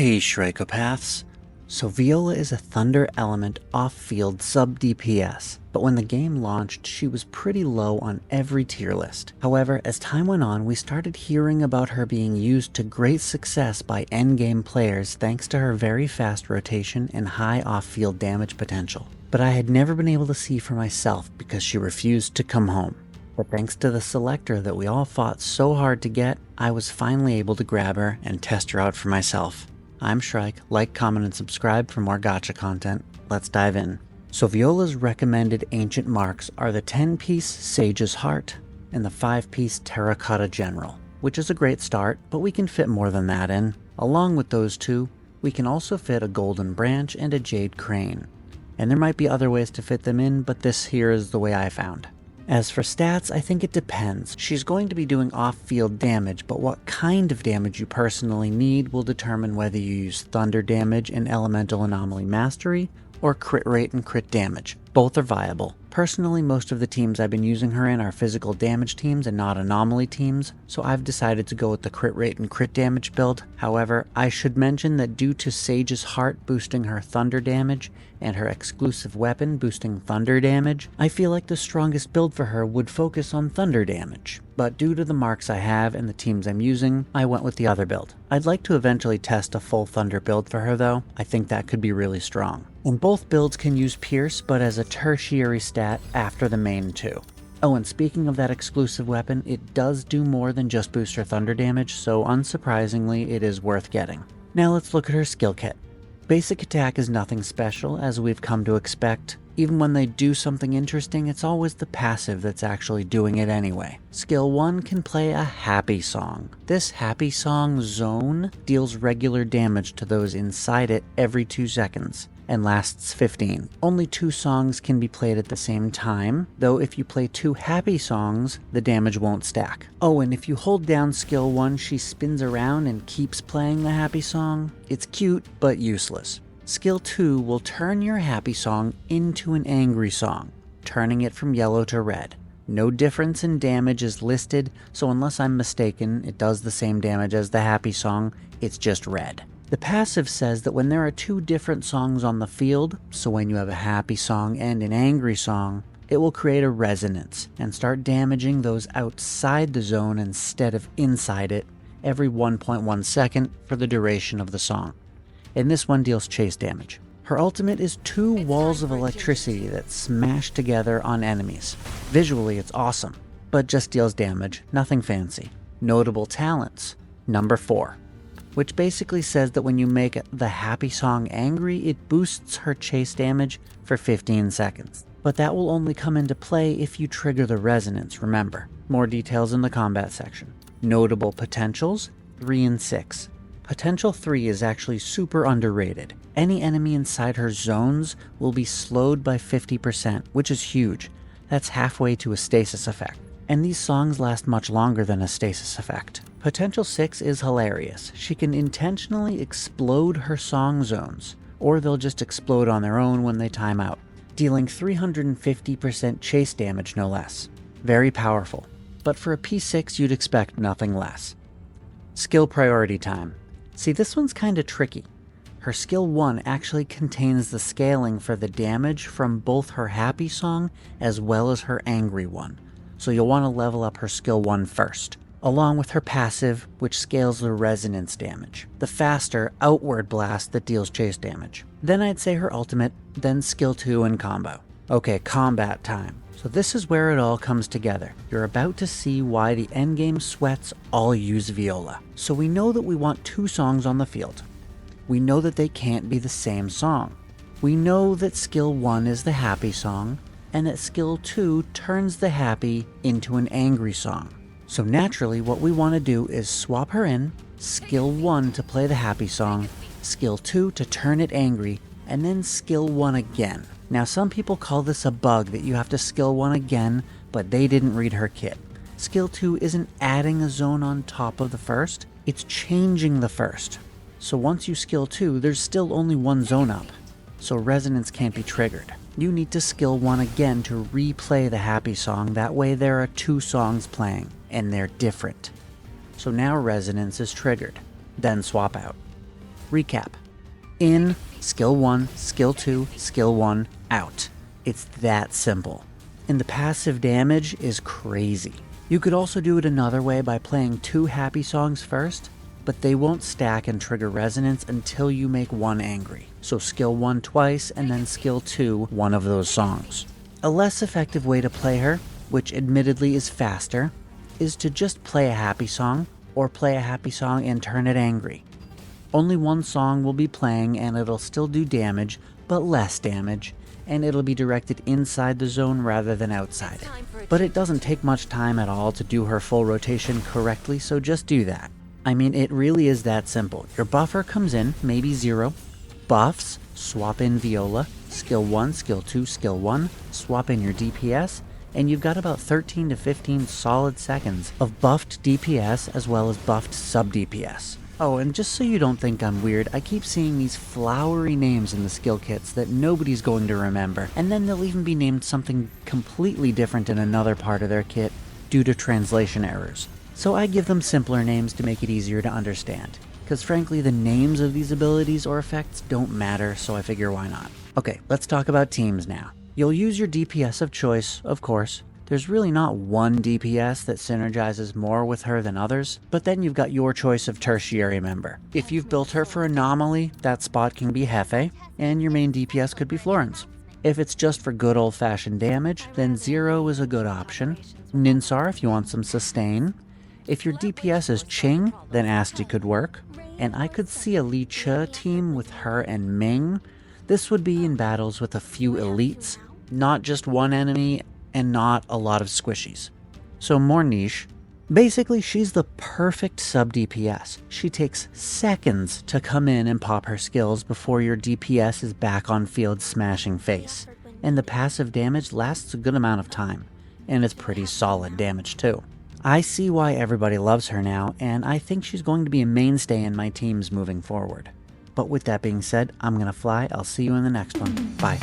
Hey Shrikopaths. So Viola is a Thunder Element off-field sub-DPS, but when the game launched she was pretty low on every tier list. However, as time went on we started hearing about her being used to great success by endgame players thanks to her very fast rotation and high off-field damage potential. But I had never been able to see for myself because she refused to come home. But thanks to the selector that we all fought so hard to get, I was finally able to grab her and test her out for myself. I'm Shrike. Like, comment, and subscribe for more gacha content. Let's dive in. So Viola's recommended ancient marks are the 10-piece Sage's Heart and the 5-piece Terracotta General, which is a great start, but we can fit more than that in. Along with those two, we can also fit a Golden Branch and a Jade Crane. And there might be other ways to fit them in, but this here is the way I found. As for stats, I think it depends. She's going to be doing off-field damage, but what kind of damage you personally need will determine whether you use Thunder damage and Elemental Anomaly Mastery, or crit rate and crit damage. Both are viable. Personally, most of the teams I've been using her in are physical damage teams and not anomaly teams, so I've decided to go with the crit rate and crit damage build. However, I should mention that due to Sage's Heart boosting her thunder damage and her exclusive weapon boosting thunder damage, I feel like the strongest build for her would focus on thunder damage. But due to the marks I have and the teams I'm using, I went with the other build. I'd like to eventually test a full thunder build for her though. I think that could be really strong. And both builds can use Pierce, but as a tertiary stat after the main two. Oh, and speaking of that exclusive weapon, it does do more than just boost her thunder damage, so unsurprisingly it is worth getting. Now let's look at her skill kit. Basic attack is nothing special, as we've come to expect. Even when they do something interesting, it's always the passive that's actually doing it anyway. Skill 1 can play a happy song. This happy song zone deals regular damage to those inside it every 2 seconds. And lasts 15. Only 2 songs can be played at the same time, though if you play 2 happy songs, the damage won't stack. Oh, and if you hold down skill 1, she spins around and keeps playing the happy song. It's cute, but useless. Skill 2 will turn your happy song into an angry song, turning it from yellow to red. No difference in damage is listed, so unless I'm mistaken, it does the same damage as the happy song, it's just red. The passive says that when there are 2 different songs on the field, so when you have a happy song and an angry song, it will create a resonance and start damaging those outside the zone instead of inside it every 1.1 second for the duration of the song. And this one deals chase damage. Her ultimate is 2 walls of electricity that smash together on enemies. Visually it's awesome, but just deals damage, nothing fancy. Notable talents. Number 4. Which basically says that when you make the happy song angry, it boosts her chase damage for 15 seconds. But that will only come into play if you trigger the resonance, remember. More details in the combat section. Notable potentials, 3 and 6. Potential 3 is actually super underrated. Any enemy inside her zones will be slowed by 50%, which is huge. That's halfway to a stasis effect. And these songs last much longer than a stasis effect. Potential 6 is hilarious. She can intentionally explode her song zones, or they'll just explode on their own when they time out, dealing 350% chase damage no less. Very powerful, but for a P6 you'd expect nothing less. Skill priority time. See, this one's kinda tricky. Her skill 1 actually contains the scaling for the damage from both her happy song as well as her angry one, so you'll want to level up her skill 1 first, along with her passive, which scales the resonance damage, the faster outward blast that deals chase damage. Then I'd say her ultimate, then skill 2 and combo. Okay, combat time. So this is where it all comes together. You're about to see why the endgame sweats all use Viola. So we know that we want 2 songs on the field. We know that they can't be the same song. We know that skill 1 is the happy song, and that skill 2 turns the happy into an angry song. So naturally what we want to do is swap her in, skill 1 to play the happy song, skill 2 to turn it angry, and then skill 1 again. Now some people call this a bug that you have to skill 1 again, but they didn't read her kit. Skill 2 isn't adding a zone on top of the first, it's changing the first. So once you skill 2, there's still only 1 zone up, so resonance can't be triggered. You need to skill 1 again to replay the happy song, that way there are 2 songs playing, and they're different. So now resonance is triggered, then swap out. Recap. In, skill 1, skill 2, skill 1, out. It's that simple. And the passive damage is crazy. You could also do it another way by playing 2 happy songs first, but they won't stack and trigger resonance until you make 1 angry. So skill 1 twice and then skill 2 one of those songs. A less effective way to play her, which admittedly is faster, is to just play a happy song, or play a happy song and turn it angry. Only 1 song will be playing and it'll still do damage, but less damage, and it'll be directed inside the zone rather than outside it. But it doesn't take much time at all to do her full rotation correctly, so just do that. I mean, it really is that simple. Your buffer comes in, maybe 0, buffs, swap in Viola, skill 1, skill 2, skill 1, swap in your DPS, and you've got about 13 to 15 solid seconds of buffed DPS as well as buffed sub-DPS. Oh, and just so you don't think I'm weird, I keep seeing these flowery names in the skill kits that nobody's going to remember, and then they'll even be named something completely different in another part of their kit due to translation errors. So I give them simpler names to make it easier to understand, because frankly the names of these abilities or effects don't matter, so I figure why not. Okay, let's talk about teams now. You'll use your DPS of choice, of course. There's really not one DPS that synergizes more with her than others, but then you've got your choice of tertiary member. If you've built her for Anomaly, that spot can be Hefe, and your main DPS could be Florence. If it's just for good old-fashioned damage, then Zero is a good option. Ninsar if you want some sustain. If your DPS is Ching, then Asti could work. And I could see a Li Che team with her and Ming. This would be in battles with a few elites, not just one enemy, and not a lot of squishies. So more niche. Basically, she's the perfect sub-DPS. She takes seconds to come in and pop her skills before your DPS is back on field smashing face. And the passive damage lasts a good amount of time, and it's pretty solid damage too. I see why everybody loves her now, and I think she's going to be a mainstay in my teams moving forward. But with that being said, I'm gonna fly. I'll see you in the next one. Bye.